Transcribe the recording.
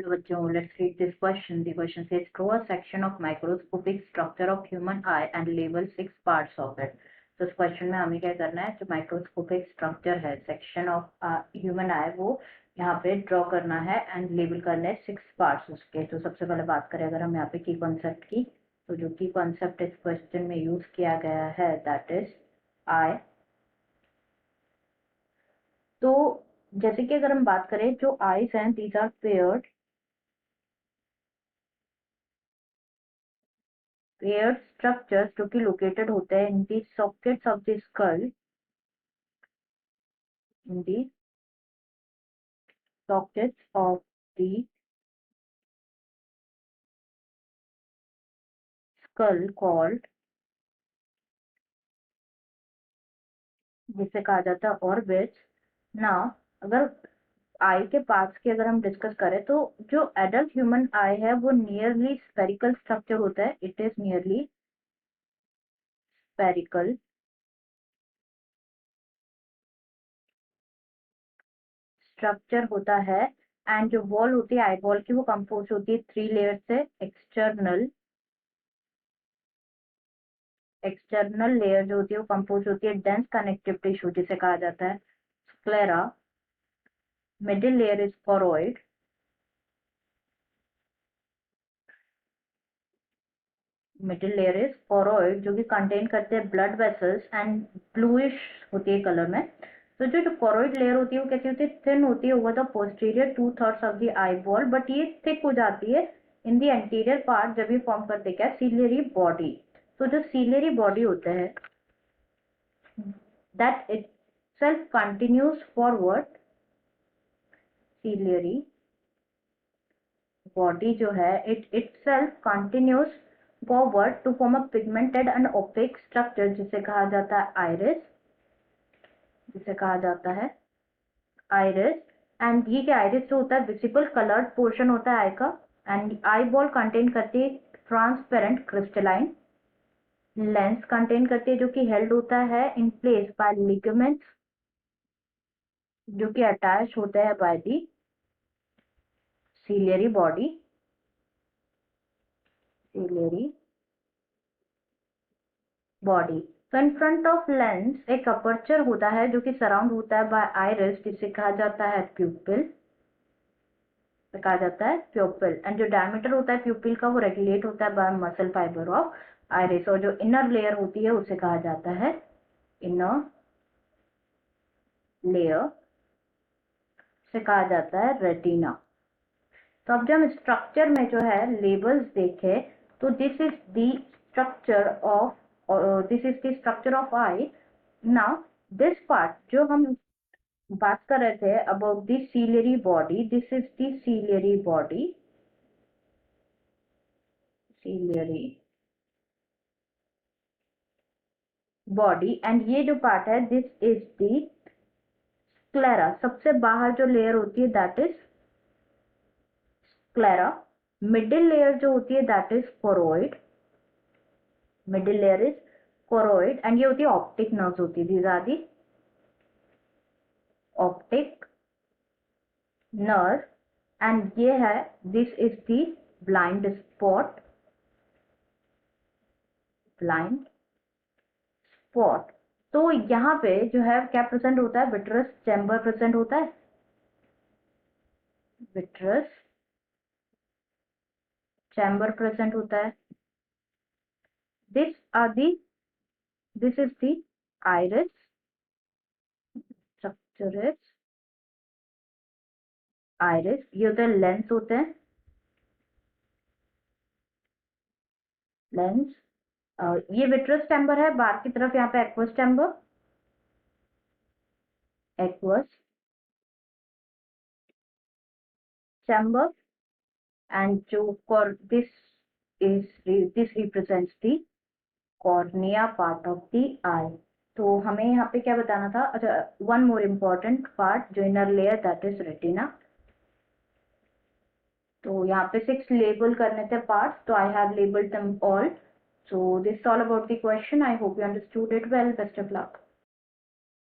Hello बच्चों, let's read this question. The question says, draw a section of microscopic structure of human eye and label 6 parts of it. तो इस question में हमें क्या करना है, जो माइक्रोस्कोपिक स्ट्रक्चर है सेक्शन ऑफ ह्यूमन आई, वो यहाँ पे ड्रॉ करना है एंड लेबल करना है 6 पार्ट्स उसके. तो सबसे पहले बात करें अगर हम यहाँ पे की कॉन्सेप्ट की, तो जो की कॉन्सेप्ट इस क्वेश्चन में यूज किया गया है दैट इज आई. तो जैसे कि अगर हम बात करें जो आईज हैं, दीज आर पेयर्ड स्ट्रक्चर्स जो कि लोकेटेड होते हैं in the sockets of the skull, in the sockets of the skull called, जिसे कहा जाता है ऑर्बिट्स. नाउ अगर आई के पार्ट्स की अगर हम डिस्कस करें तो जो एडल्ट ह्यूमन आई है वो नियरली स्फेरिकल स्ट्रक्चर होता है. It is nearly spherical structure होता है. एंड जो वॉल होती है आई बॉल की, वो कंपोज होती है 3 लेयर से. एक्सटर्नल लेयर जो होती है वो कंपोज होती है डेंस कनेक्टिव टिश्यू, जिसे कहा जाता है sclera. Middle layer is choroid. Middle layer is choroid जो कि कंटेन करते हैं ब्लड वेसल्स एंड ब्लूइश होती है कलर में. तो जो कोरोइड लेयर होती है वो कैसी होती है, थिन होती है over the posterior 2/3 of the eye ball, but ये थिक हो जाती है इन द एंटीरियर पार्ट जब ये फॉर्म करते क्या, सीलियरी बॉडी. तो जो सीलियरी बॉडी होता है that itself continues forward, ciliary body जो है it itself continues forward to form a pigmented and opaque structure जिसे कहा जाता है iris, जिसे कहा जाता है iris. एंड ये क्या, iris जो होता है विजिबल कलर्ड पोर्शन होता है आई का. एंड आई बॉल कंटेन करती है ट्रांसपेरेंट क्रिस्टलाइन लेंस कंटेन करती है जो कि हेल्ड होता है इन प्लेस बाय लिगामेंट्स जो कि अटैच होते हैं बाय दी ciliary body. तो इन फ्रंट ऑफ लेंस एक अपर्चर होता है जो कि सराउंड होता है बाय आइरिस, जिसे कहा जाता है प्यूपिल. कहा जाता है प्यूपिल. एंड जो डायमीटर होता है प्यूपिल का वो रेगुलेट होता है by muscle fibre of iris. और जो इनर लेयर होती है उसे कहा जाता है इनर लेयर, से कहा जाता है रेटिना. तो अब जब हम स्ट्रक्चर में जो है लेबल्स देखें तो this is the structure of I. Now this part जो हम बात कर रहे थे about the ciliary body, this is the ciliary body and ये जो पार्ट है दिस इज द स्क्लेरा. सबसे बाहर जो लेयर होती है that is sclera. Middle layer जो होती है that is choroid. Middle layer is choroid and ये होती है ऑप्टिक नर्व्स होती है. These are the optic nerve. And ये है this is the blind spot. तो यहाँ पे जो है क्या प्रेजेंट होता है, विट्रस चैम्बर प्रेजेंट होता है. विट्रस चैम्बर प्रेजेंट होता है. This is the iris. Structure is iris. ये होते हैं लेंस होते हैं लेंस. ये विट्रस चैम्बर है. बाहर की तरफ यहाँ पे एक्वस चैम्बर. एंड जो this represents the cornea part of the eye. तो हमें यहाँ पे क्या बताना था, अच्छा वन मोर इम्पॉर्टेंट पार्ट जो inner layer that is retina. तो यहाँ पे 6 लेबल करने थे पार्ट्स, तो I have labelled them all. So this is all about the question. I hope you understood it well. Best of luck.